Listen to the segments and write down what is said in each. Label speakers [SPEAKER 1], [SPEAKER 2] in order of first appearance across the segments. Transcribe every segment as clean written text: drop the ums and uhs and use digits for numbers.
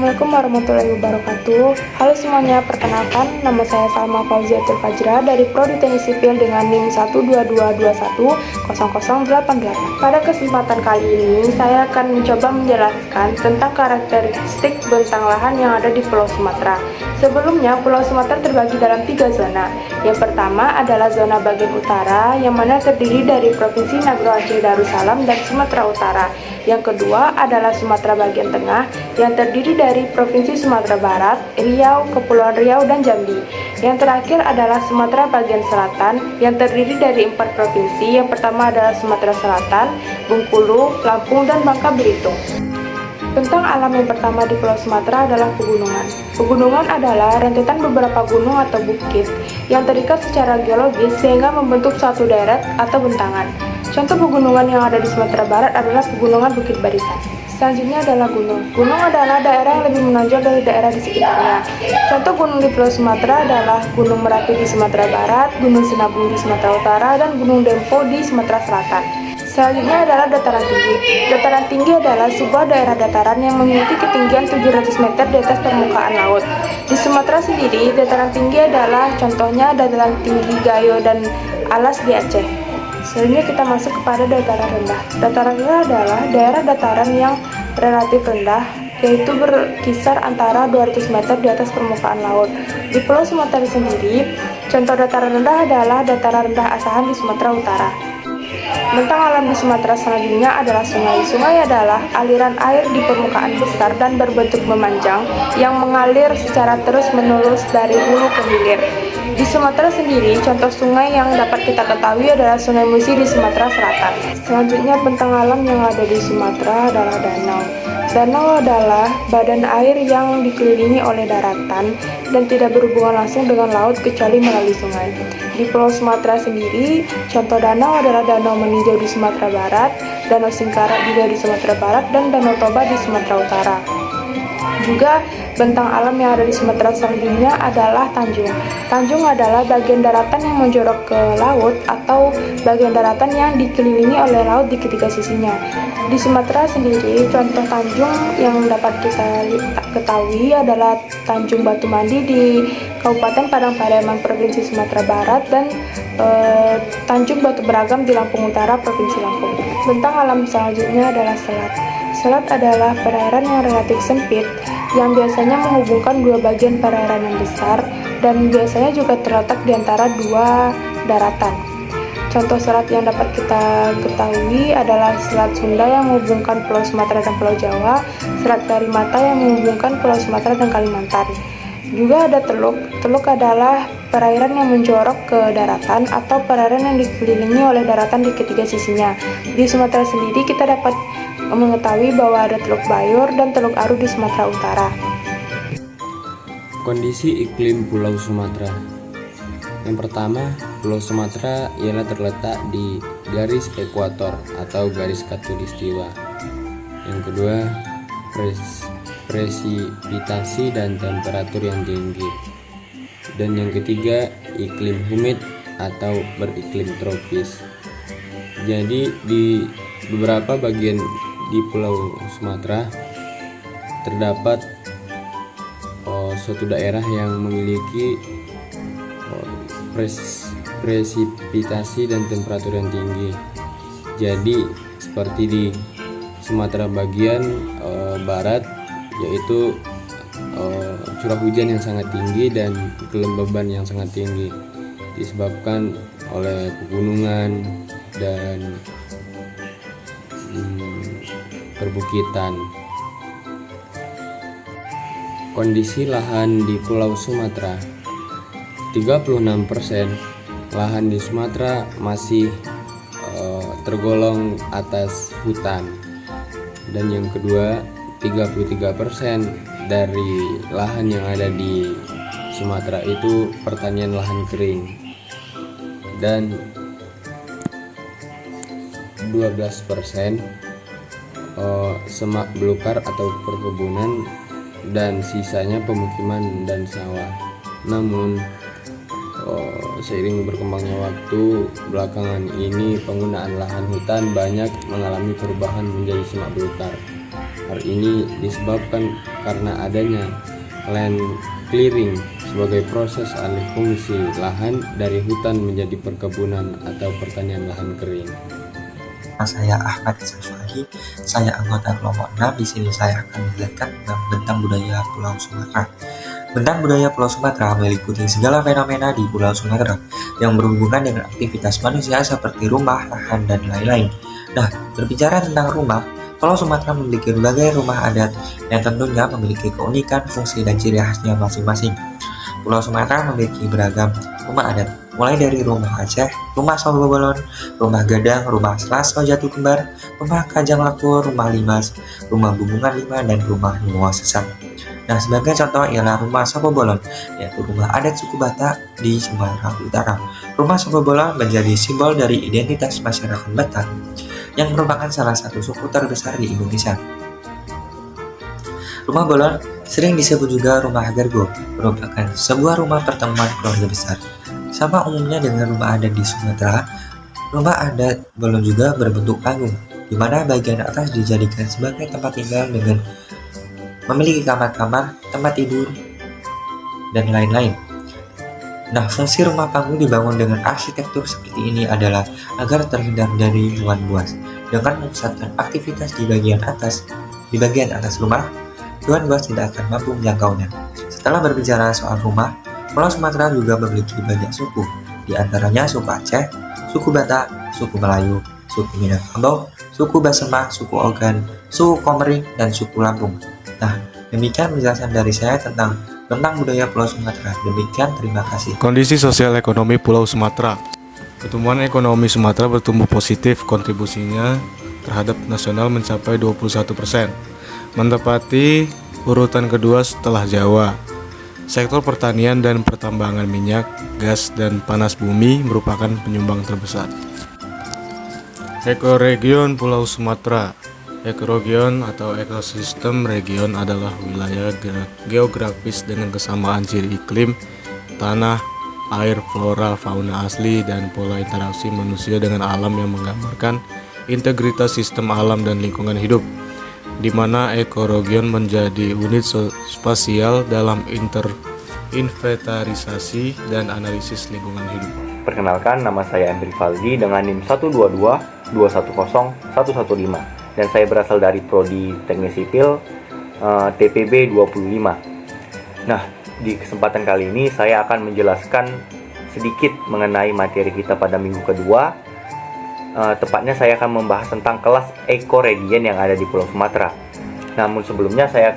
[SPEAKER 1] Assalamualaikum warahmatullahi wabarakatuh. Halo semuanya, perkenalkan nama saya Salma Fauziatul Fajra dari Prodi Teknik Sipil dengan NIM 122210088. Pada kesempatan kali ini, saya akan mencoba menjelaskan tentang karakteristik bentang lahan yang ada di Pulau Sumatera. Sebelumnya, Pulau Sumatera terbagi dalam 3 zona. Yang pertama adalah zona bagian utara, yang mana terdiri dari Provinsi Nagro Aceh Darussalam dan Sumatera Utara. Yang kedua adalah Sumatera bagian tengah, yang terdiri dari Provinsi Sumatera Barat, Riau, Kepulauan Riau, dan Jambi. Yang terakhir adalah Sumatera bagian selatan, yang terdiri dari 4 provinsi. Yang pertama adalah Sumatera Selatan, Bengkulu, Lampung, dan Bangka Belitung. Bentang alam yang pertama di Pulau Sumatera adalah pegunungan. Pegunungan adalah rentetan beberapa gunung atau bukit yang terikat secara geologis sehingga membentuk satu deret atau bentangan. Contoh pegunungan yang ada di Sumatera Barat adalah pegunungan Bukit Barisan. Selanjutnya adalah gunung. Gunung adalah daerah yang lebih menonjol dari daerah di sekitarnya. Contoh gunung di Pulau Sumatera adalah Gunung Merapi di Sumatera Barat, Gunung Sinabung di Sumatera Utara, dan Gunung Dempo di Sumatera Selatan. Selanjutnya adalah dataran tinggi. Dataran tinggi adalah sebuah daerah dataran yang memiliki ketinggian 700 meter di atas permukaan laut. Di Sumatera sendiri, dataran tinggi adalah contohnya dataran tinggi Gayo dan Alas di Aceh. Selanjutnya kita masuk kepada dataran rendah. Dataran rendah adalah daerah dataran yang relatif rendah, yaitu berkisar antara 200 meter di atas permukaan laut. Di Pulau Sumatera sendiri, contoh dataran rendah adalah dataran rendah Asahan di Sumatera Utara. Bentang alam di Sumatera selanjutnya adalah sungai. Sungai adalah aliran air di permukaan besar dan berbentuk memanjang yang mengalir secara terus-menerus dari hulu ke hilir. Di Sumatera sendiri, contoh sungai yang dapat kita ketahui adalah Sungai Musi di Sumatera Selatan. Selanjutnya, bentang alam yang ada di Sumatera adalah danau. Danau adalah badan air yang dikelilingi oleh daratan dan tidak berhubungan langsung dengan laut kecuali melalui sungai. Di Pulau Sumatera sendiri, contoh danau adalah Danau Meninjau di Sumatera Barat, Danau Singkarak juga di Sumatera Barat, dan Danau Toba di Sumatera Utara. Juga bentang alam yang ada di Sumatera selanjutnya adalah Tanjung. Tanjung adalah bagian daratan yang menjorok ke laut atau bagian daratan yang dikelilingi oleh laut di ketiga sisinya. Di Sumatera sendiri, contoh tanjung yang dapat kita ketahui adalah Tanjung Batu Mandi di Kabupaten Padang Pariaman, Provinsi Sumatera Barat, dan Tanjung Batu Beragam di Lampung Utara, Provinsi Lampung. Bentang alam selanjutnya adalah selat. Selat adalah perairan yang relatif sempit yang biasanya menghubungkan dua bagian perairan yang besar dan biasanya juga terletak di antara dua daratan. Contoh selat yang dapat kita ketahui adalah Selat Sunda yang menghubungkan Pulau Sumatera dan Pulau Jawa, Selat Karimata yang menghubungkan Pulau Sumatera dan Kalimantan. Juga ada teluk. Teluk adalah perairan yang menjorok ke daratan atau perairan yang dikelilingi oleh daratan di ketiga sisinya. Di Sumatera sendiri kita dapat mengetahui bahwa ada Teluk Bayor dan Teluk Aru di Sumatera Utara.
[SPEAKER 2] Kondisi iklim Pulau Sumatera. Yang pertama, Pulau Sumatera ialah terletak di garis ekuator atau garis khatulistiwa. Yang kedua, presipitasi dan temperatur yang tinggi. Dan yang ketiga, iklim humid atau beriklim tropis. Jadi di beberapa bagian di Pulau Sumatera terdapat suatu daerah yang memiliki presipitasi dan temperatur yang tinggi. Jadi seperti di Sumatera bagian barat, yaitu curah hujan yang sangat tinggi dan kelembaban yang sangat tinggi disebabkan oleh pegunungan dan perbukitan. Kondisi lahan di Pulau Sumatera. 36% lahan di Sumatera masih tergolong atas hutan. Dan yang kedua, 33% dari lahan yang ada di Sumatera itu pertanian lahan kering. Dan 12% semak belukar atau perkebunan, dan sisanya pemukiman dan sawah. Namun seiring berkembangnya waktu belakangan ini penggunaan lahan hutan banyak mengalami perubahan menjadi semak belukar. Hal ini disebabkan karena adanya land clearing sebagai proses alih fungsi lahan dari hutan menjadi perkebunan atau pertanian lahan kering.
[SPEAKER 3] Saya Ahmad Syafari, saya anggota kelompok 6. Di sini saya akan menjelaskan tentang bentang budaya Pulau Sumatera. Bentang budaya Pulau Sumatera meliputi segala fenomena di Pulau Sumatera yang berhubungan dengan aktivitas manusia seperti rumah, lahan, dan lain-lain. Nah, berbicara tentang rumah, Pulau Sumatera memiliki berbagai rumah adat yang tentunya memiliki keunikan, fungsi, dan ciri khasnya masing-masing. Pulau Sumatera memiliki beragam rumah adat, mulai dari rumah Aceh, rumah Sobobolon, rumah Gadang, rumah Selaso Jatuh Kembar, rumah Kajang Lakur, rumah Limas, rumah Bumbungan Lima, dan rumah Nuwa Sesat. Nah, sebagai contoh ialah rumah Sobobolon, yaitu rumah adat suku Batak di Sumatera Utara. Rumah Sobobolon menjadi simbol dari identitas masyarakat Batak yang merupakan salah satu suku terbesar di Indonesia. Rumah Bolon sering disebut juga rumah Gargo, merupakan sebuah rumah pertemuan keluarga besar. Sama umumnya dengan rumah adat di Sumatera, rumah adat Bolon juga berbentuk panggung, di mana bagian atas dijadikan sebagai tempat tinggal dengan memiliki kamar-kamar, tempat tidur, dan lain-lain. Nah, fungsi rumah panggung dibangun dengan arsitektur seperti ini adalah agar terhindar dari hewan buas. Dengan memusatkan aktivitas di bagian atas rumah, hewan buas tidak akan mampu menjangkaunya. Setelah berbicara soal rumah, Pulau Sumatera juga memiliki banyak suku, di antaranya suku Aceh, suku Batak, suku Melayu, suku Minangkabau, suku Basemah, suku Ogan, suku Komering, dan suku Lampung. Nah, demikian penjelasan dari saya tentang budaya Pulau Sumatera. Demikian, terima kasih.
[SPEAKER 4] Kondisi sosial ekonomi Pulau Sumatera. Pertumbuhan ekonomi Sumatera bertumbuh positif, kontribusinya terhadap nasional mencapai 21%, menempati urutan kedua setelah Jawa. Sektor pertanian dan pertambangan minyak, gas, dan panas bumi merupakan penyumbang terbesar. Ekoregion Pulau Sumatera. Ekoregion atau ekosistem region adalah wilayah geografis dengan kesamaan ciri iklim, tanah, air, flora, fauna asli, dan pola interaksi manusia dengan alam yang menggambarkan integritas sistem alam dan lingkungan hidup, di mana ekoregion menjadi unit spasial dalam inventarisasi dan analisis lingkungan hidup.
[SPEAKER 5] Perkenalkan, nama saya Andri Faldi dengan NIM 122210115 dan saya berasal dari Prodi Teknik Sipil TPB 25. Nah, di kesempatan kali ini saya akan menjelaskan sedikit mengenai materi kita pada minggu kedua. Tepatnya saya akan membahas tentang kelas ekoregion yang ada di Pulau Sumatera. Namun sebelumnya saya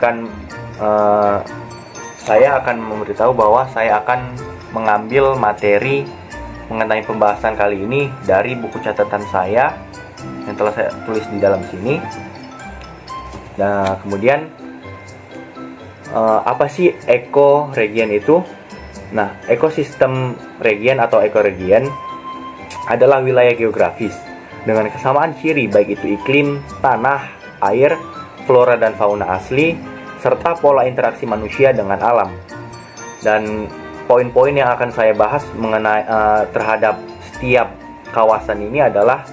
[SPEAKER 5] akan memberitahu bahwa saya akan mengambil materi mengenai pembahasan kali ini dari buku catatan saya yang telah saya tulis di dalam sini. Nah, kemudian apa sih ekoregion itu? Nah, ekosistem region atau ekoregion adalah wilayah geografis dengan kesamaan ciri baik itu iklim, tanah, air, flora dan fauna asli, serta pola interaksi manusia dengan alam. Dan poin-poin yang akan saya bahas mengenai terhadap setiap kawasan ini adalah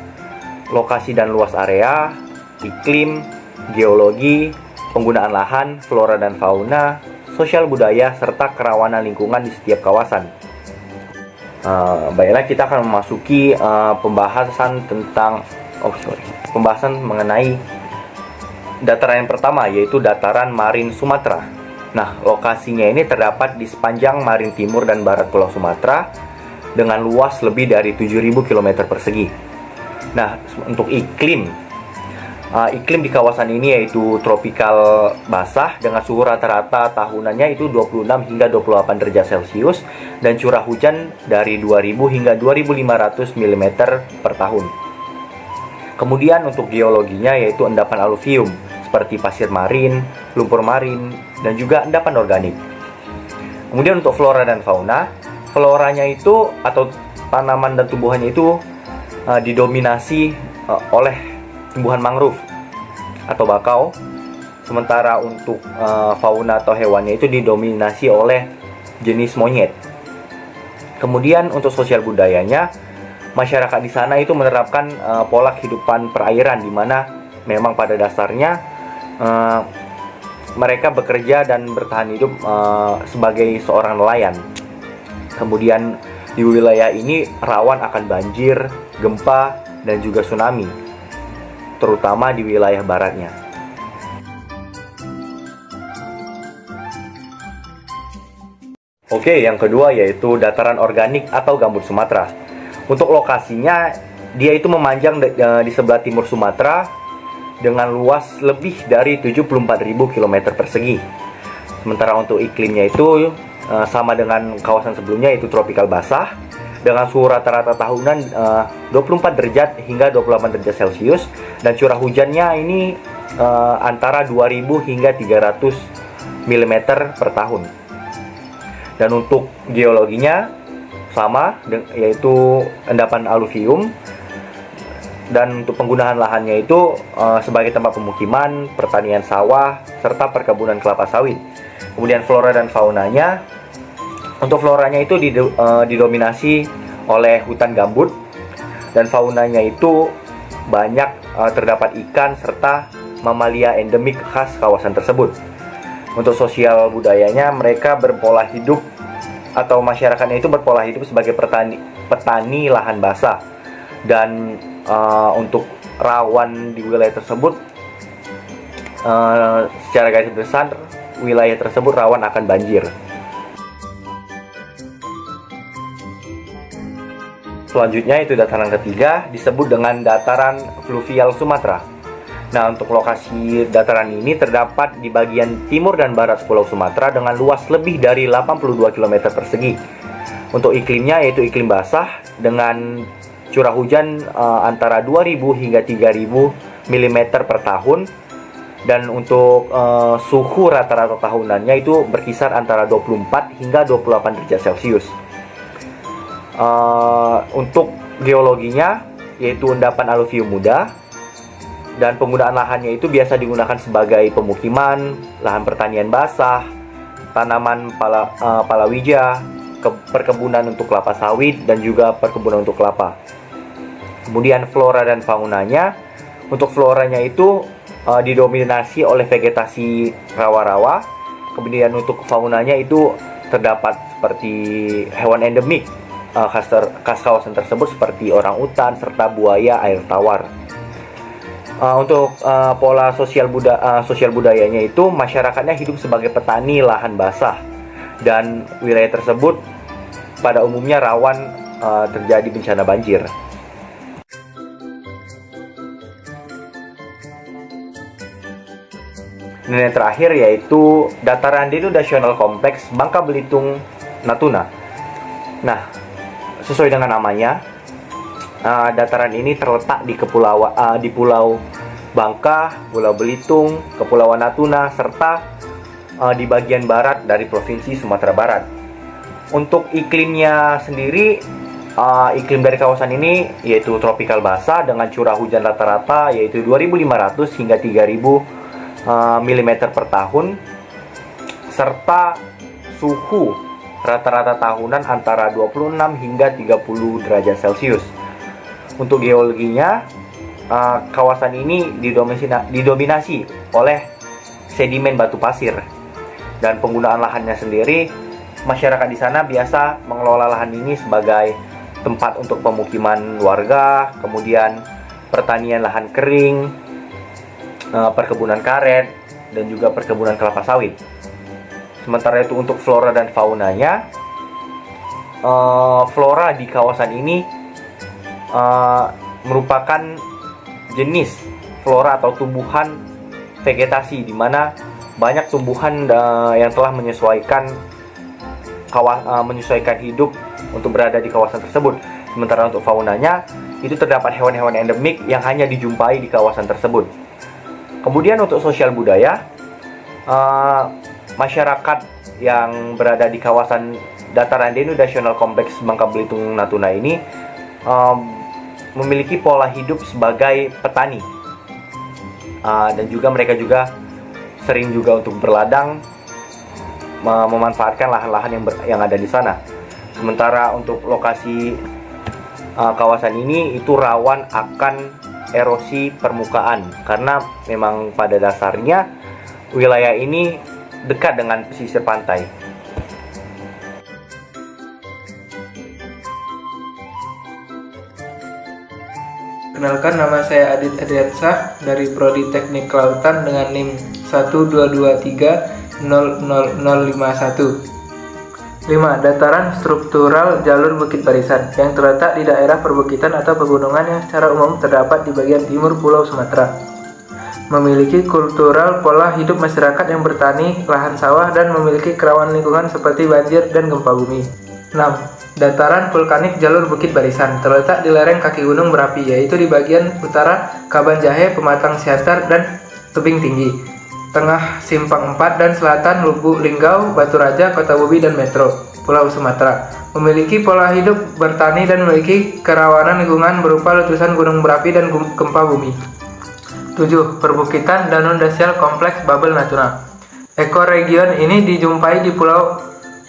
[SPEAKER 5] lokasi dan luas area, iklim, geologi, penggunaan lahan, flora dan fauna, sosial budaya, serta kerawanan lingkungan di setiap kawasan. Baiklah, kita akan memasuki pembahasan mengenai dataran yang pertama, yaitu dataran Marin Sumatera. Nah, lokasinya ini terdapat di sepanjang Marin Timur dan Barat Pulau Sumatera dengan luas lebih dari 7.000 km persegi. Nah, untuk iklim di kawasan ini yaitu tropikal basah dengan suhu rata-rata tahunannya itu 26 hingga 28 derajat Celcius dan curah hujan dari 2000 hingga 2500 mm per tahun. Kemudian untuk geologinya yaitu endapan aluvium seperti pasir marin, lumpur marin, dan juga endapan organik. Kemudian untuk flora dan fauna, floranya itu atau tanaman dan tumbuhannya itu didominasi oleh tumbuhan mangrove atau bakau, sementara untuk fauna atau hewannya itu didominasi oleh jenis monyet. Kemudian untuk sosial budayanya, masyarakat di sana itu menerapkan pola kehidupan perairan, di mana memang pada dasarnya mereka bekerja dan bertahan hidup sebagai seorang nelayan. Kemudian di wilayah ini rawan akan banjir, gempa, dan juga tsunami, terutama di wilayah baratnya. Oke, yang kedua yaitu dataran organik atau gambut Sumatera. Untuk lokasinya, dia itu memanjang di sebelah timur Sumatera dengan luas lebih dari 74.000 km persegi. Sementara untuk iklimnya itu sama dengan kawasan sebelumnya, yaitu tropikal basah dengan suhu rata-rata tahunan 24 derajat hingga 28 derajat Celcius, dan curah hujannya ini antara 2000 hingga 300 mm per tahun. Dan untuk geologinya sama, yaitu endapan aluvium. Dan untuk penggunaan lahannya itu sebagai tempat pemukiman, pertanian sawah, serta perkebunan kelapa sawit. Kemudian flora dan faunanya, untuk floranya itu didominasi oleh hutan gambut, dan faunanya itu banyak terdapat ikan serta mamalia endemik khas kawasan tersebut. Untuk sosial budayanya, mereka berpola hidup atau masyarakatnya itu berpola hidup sebagai petani lahan basah, dan untuk rawan di wilayah tersebut, secara garis besar wilayah tersebut rawan akan banjir. Selanjutnya itu dataran ketiga, disebut dengan dataran fluvial Sumatera. Nah, untuk lokasi dataran ini terdapat di bagian timur dan barat Pulau Sumatera dengan luas lebih dari 82 km persegi. Untuk iklimnya yaitu iklim basah dengan curah hujan antara 2000 hingga 3000 mm per tahun, dan untuk suhu rata-rata tahunannya itu berkisar antara 24 hingga 28 derajat Celcius. Untuk geologinya yaitu endapan aluvium muda, dan penggunaan lahannya itu biasa digunakan sebagai pemukiman, lahan pertanian basah, tanaman palawija, perkebunan untuk kelapa sawit, dan juga perkebunan untuk kelapa. Kemudian flora dan faunanya, untuk floranya itu didominasi oleh vegetasi rawa-rawa. Kemudian untuk faunanya itu terdapat seperti hewan endemik khas kawasan tersebut seperti orang utan serta buaya air tawar. Untuk pola sosial budayanya itu, masyarakatnya hidup sebagai petani lahan basah, dan wilayah tersebut pada umumnya rawan terjadi bencana banjir. Dan yang terakhir yaitu dataran denodasional kompleks Bangka Belitung Natuna. Nah, sesuai dengan namanya, dataran ini terletak di Pulau Bangka, Pulau Belitung, Kepulauan Natuna, serta di bagian barat dari Provinsi Sumatera Barat. Untuk iklimnya sendiri, iklim dari kawasan ini yaitu tropikal basah dengan curah hujan rata-rata yaitu 2500 hingga 3000 mm per tahun, serta suhu rata-rata tahunan antara 26 hingga 30 derajat Celcius. Untuk geologinya, kawasan ini didominasi oleh sedimen batu pasir, dan penggunaan lahannya sendiri, masyarakat di sana biasa mengelola lahan ini sebagai tempat untuk pemukiman warga, kemudian pertanian lahan kering, perkebunan karet, dan juga perkebunan kelapa sawit. Sementara itu untuk flora dan faunanya, flora di kawasan ini merupakan jenis flora atau tumbuhan vegetasi, di mana banyak tumbuhan yang telah menyesuaikan hidup untuk berada di kawasan tersebut. Sementara untuk faunanya, itu terdapat hewan-hewan endemik yang hanya dijumpai di kawasan tersebut. Kemudian untuk sosial budaya, masyarakat yang berada di kawasan dataran denodasional kompleks Bangka Belitung Natuna ini memiliki pola hidup sebagai petani, dan juga mereka juga sering juga untuk berladang, memanfaatkan lahan-lahan yang ada di sana. Sementara untuk lokasi kawasan ini itu rawan akan erosi permukaan karena memang pada dasarnya wilayah ini dekat dengan pesisir pantai.
[SPEAKER 6] Kenalkan, nama saya Adit Adiansah dari Prodi Teknik Kelautan dengan NIM 122300051. 5. Dataran struktural jalur Bukit Barisan yang terletak di daerah perbukitan atau pegunungan yang secara umum terdapat di bagian timur Pulau Sumatera. Memiliki kultural pola hidup masyarakat yang bertani, lahan sawah, dan memiliki kerawanan lingkungan seperti banjir dan gempa bumi. 6. Dataran vulkanik jalur Bukit Barisan terletak di lereng kaki gunung berapi, yaitu di bagian utara Kaban Jahe, Pematang Siantar, dan Tebing Tinggi, tengah Simpang 4, dan selatan Lubuk Linggau, Batu Raja, Kota Bubi, dan Metro, Pulau Sumatera. Memiliki pola hidup bertani dan memiliki kerawanan lingkungan berupa letusan gunung berapi dan gempa bumi. 7. Perbukitan Danau Dasial Kompleks Babel Natuna. Ekoregion ini dijumpai di Pulau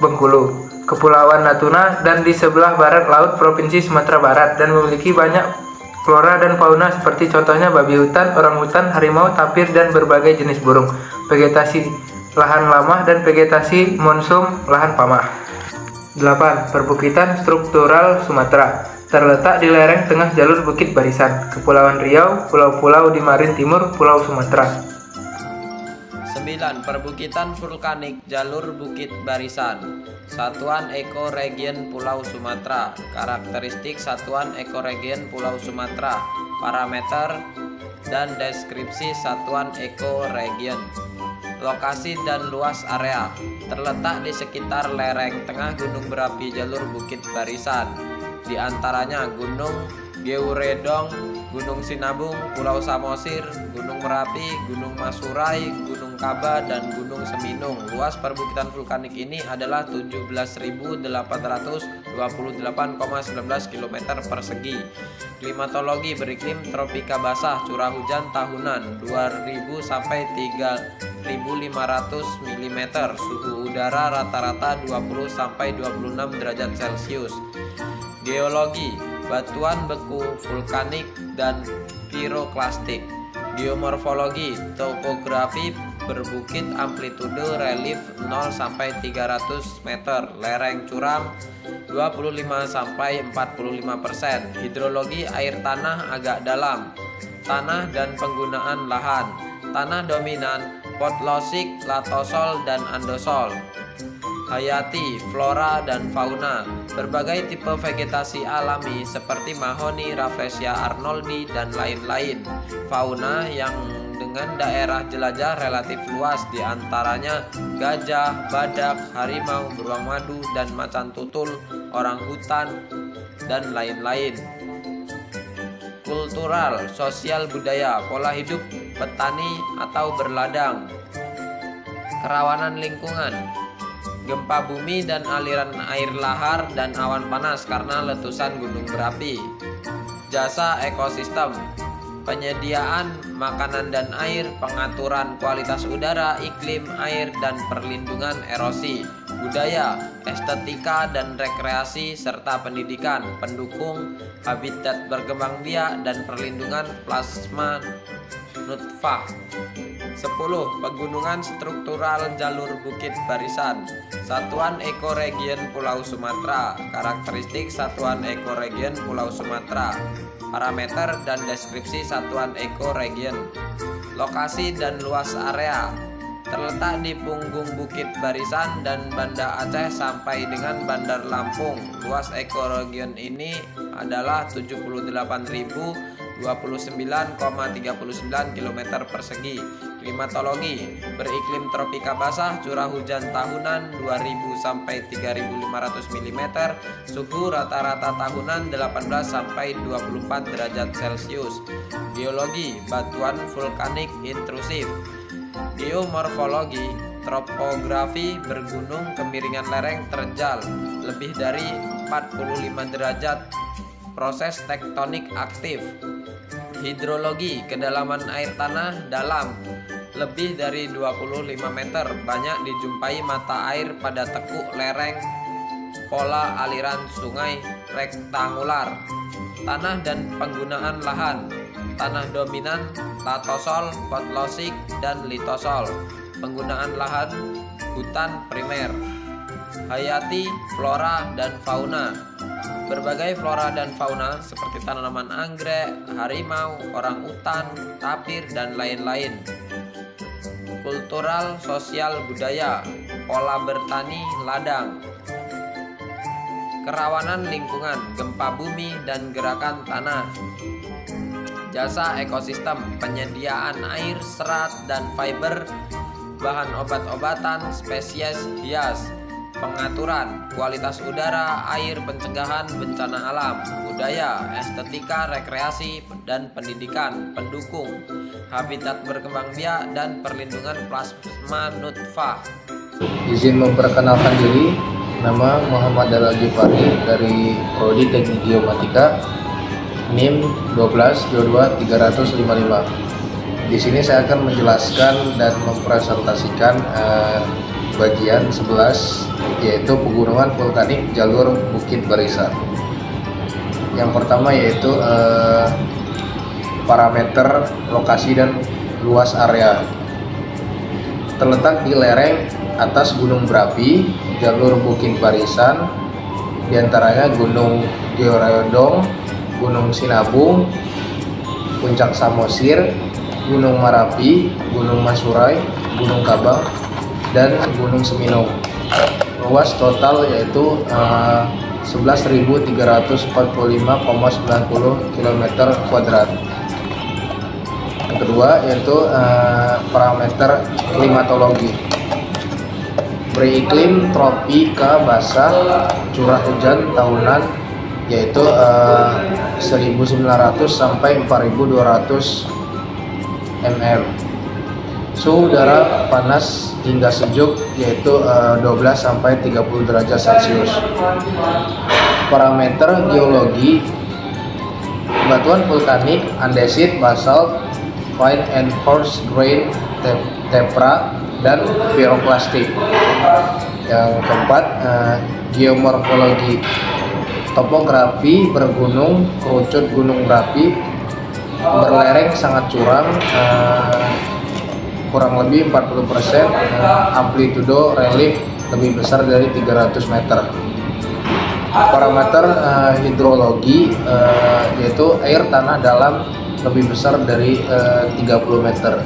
[SPEAKER 6] Bengkulu, Kepulauan Natuna, dan di sebelah barat laut Provinsi Sumatera Barat, dan memiliki banyak flora dan fauna seperti contohnya babi hutan, orangutan, harimau, tapir, dan berbagai jenis burung, vegetasi lahan lama, dan vegetasi monsum lahan pamah. 8. Perbukitan struktural Sumatera terletak di lereng tengah jalur Bukit Barisan, Kepulauan Riau, pulau-pulau di Marin Timur, Pulau Sumatera.
[SPEAKER 7] 9. Perbukitan vulkanik jalur Bukit Barisan. Satuan Ekoregion Pulau Sumatera. Karakteristik Satuan Ekoregion Pulau Sumatera. Parameter dan deskripsi Satuan Ekoregion. Lokasi dan luas area. Terletak di sekitar lereng tengah gunung berapi jalur Bukit Barisan. Di antaranya Gunung Geuredong, Gunung Sinabung, Pulau Samosir, Gunung Merapi, Gunung Masurai, Gunung Kaba, dan Gunung Seminung. Luas perbukitan vulkanik ini adalah 17.828,19 km persegi. Klimatologi beriklim tropika basah, curah hujan tahunan 2.000 sampai 3.500 mm. Suhu udara rata-rata 20 sampai 26 derajat Celcius. Geologi, batuan beku vulkanik dan piroklastik. Geomorfologi, topografi berbukit, amplitude relief 0 sampai 300 meter, lereng curam 25 sampai 45%. Hidrologi, air tanah agak dalam. Tanah dan penggunaan lahan. Tanah dominan potlosik, latosol, dan andosol. Hayati, flora dan fauna. Berbagai tipe vegetasi alami seperti mahoni, rafflesia arnoldi, dan lain-lain. Fauna yang dengan daerah jelajah relatif luas, diantaranya gajah, badak, harimau, beruang madu, dan macan tutul, orang hutan, dan lain-lain. Kultural, sosial budaya, pola hidup petani atau berladang. Kerawanan lingkungan, gempa bumi dan aliran air lahar dan awan panas karena letusan gunung berapi. Jasa ekosistem, penyediaan makanan dan air, pengaturan kualitas udara, iklim, air, dan perlindungan erosi. Budaya, estetika dan rekreasi, serta pendidikan, pendukung habitat berkembang biak dan perlindungan plasma nutfah. 10. Pegunungan struktural jalur Bukit Barisan. Satuan Ekoregion Pulau Sumatera. Karakteristik Satuan Ekoregion Pulau Sumatera. Parameter dan deskripsi Satuan Ekoregion. Lokasi dan luas area. Terletak di punggung Bukit Barisan dan Banda Aceh sampai dengan Bandar Lampung. Luas ekoregion ini adalah 78.029,39 km persegi. Klimatologi, beriklim tropika basah, curah hujan tahunan 2.000 sampai 3.500 mm, suhu rata-rata tahunan 18 sampai 24 derajat Celcius. Geologi, batuan vulkanik intrusif. Geomorfologi, topografi bergunung, kemiringan lereng terjal lebih dari 45 derajat, proses tektonik aktif. Hidrologi, kedalaman air tanah dalam lebih dari 25 meter, banyak dijumpai mata air pada tekuk lereng pola aliran sungai rektangular. Tanah dan penggunaan lahan. Tanah dominan latosol, potlosik, dan litosol. Penggunaan lahan hutan primer. Hayati flora dan fauna. Berbagai flora dan fauna seperti tanaman anggrek, harimau, orang utan, tapir, dan lain-lain. Kultural sosial budaya, pola bertani ladang. Kerawanan lingkungan, gempa bumi, dan gerakan tanah. Jasa ekosistem, penyediaan air, serat, dan fiber, bahan obat-obatan, spesies hias. Pengaturan, kualitas udara, air, pencegahan bencana alam, budaya, estetika, rekreasi, dan pendidikan, pendukung, habitat berkembang biak, dan perlindungan plasma nutfah.
[SPEAKER 6] Izin memperkenalkan diri, nama Muhammad Al-Ghifari dari Prodi Teknik Geomatika, NIM 1222355. Di sini saya akan menjelaskan dan mempresentasikan bagian 11, yaitu pegunungan vulkanik jalur Bukit Barisan. Yang pertama yaitu parameter lokasi dan luas area. Terletak di lereng atas gunung berapi jalur Bukit Barisan, diantaranya Gunung Georadong, Gunung Sinabung, Puncak Samosir, Gunung Marapi, Gunung Masurai, Gunung Kabang, dan Gunung Seminung. Luas total yaitu 11.345,90 km². Yang kedua yaitu parameter klimatologi. Beriklim tropika basah, curah hujan tahunan yaitu 1.900 sampai 4.200 mm. Suhu udara panas hingga sejuk yaitu 12 sampai 30 derajat Celcius. Parameter geologi, batuan vulkanik, andesit, basalt, fine and coarse grain, tephra, dan piroklastik. Yang keempat, geomorfologi, topografi bergunung, kerucut gunung berapi, berlereng sangat curam, kurang lebih 40%, amplitudo relief lebih besar dari 300 meter. Parameter hidrologi yaitu air tanah dalam lebih besar dari 30 meter.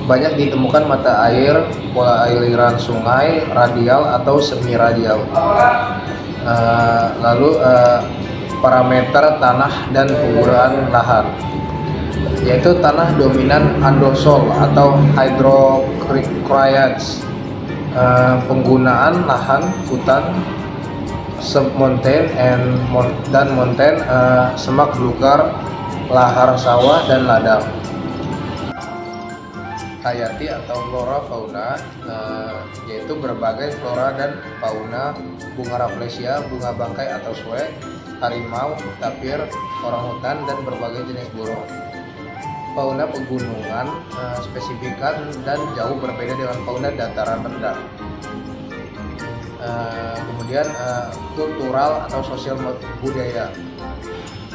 [SPEAKER 6] Banyak ditemukan mata air, pola aliran sungai, radial atau semi radial. Lalu parameter tanah dan penggunaan lahan, yaitu tanah dominan andosol atau hydrocryates. Penggunaan lahan hutan, submontane dan montane, semak belukar, lahar sawah, dan ladang. Hayati atau flora fauna yaitu berbagai flora dan fauna, bunga rafflesia, bunga bangkai atau swag, harimau, tapir, orangutan, dan berbagai jenis burung. Fauna pegunungan spesifikan dan jauh berbeda dengan fauna dataran rendah. Kemudian kultural atau sosial budaya,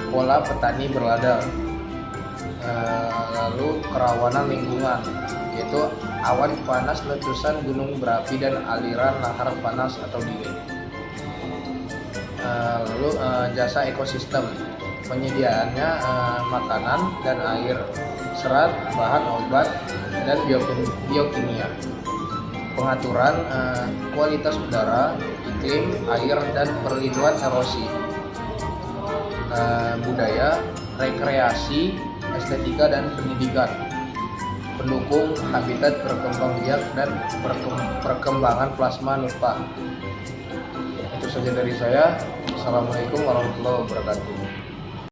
[SPEAKER 6] pola petani berladang. Lalu kerawanan lingkungan, yaitu awan panas, letusan gunung berapi, dan aliran lahar panas atau dingin. Lalu jasa ekosistem, penyediaannya makanan dan air, serat, bahan obat, dan biokimia. Pengaturan kualitas udara, iklim, air, dan perlindungan erosi. Budaya, rekreasi, estetika, dan pendidikan. Pendukung habitat berkembang biak dan perkembangan plasma nutfah. Itu saja dari saya. Assalamualaikum warahmatullahi wabarakatuh.